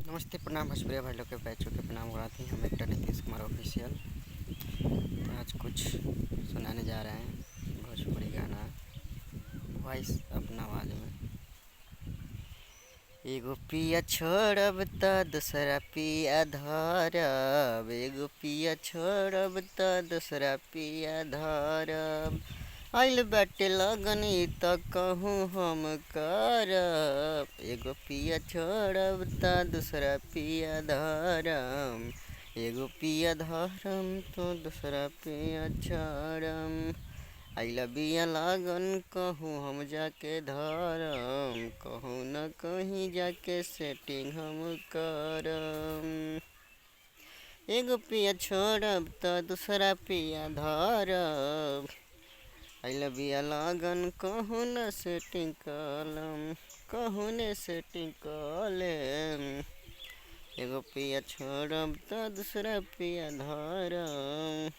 नमस्ते प्रणाम भोजपुरिया भाई लोग के बैचों के प्रणाम उड़ाते हैं हम एक्टर नीतीश कुमार ऑफिशियल। तो आज कुछ सुनाने जा रहे हैं भोजपुरी गाना वॉइस अपना आवाज़ में। एगो पिया छोड़ब त दूसरा पिया धरब, एगो पिया छोड़ब त दूसरा पिया धरब। आइल बाटे लगनी त कहूँ हम करब, एगो पिया छोड़ब त दूसरा पिया धरम, एगो पिया धरम तो दूसरा पिया छोड़म। आइला बिया लागन कहूँ हम जाके धरम, कहूँ न कहीं जाके सेटिंग हम करम। एगो पिया छोड़ब त दूसरा पिया धरब, आइला बिया लागन कहूँ न सेटिंग कलम, कहूँ ने सेटिंग कलेम। एगो पिया छोड़ब त दूसरा पिया धरम।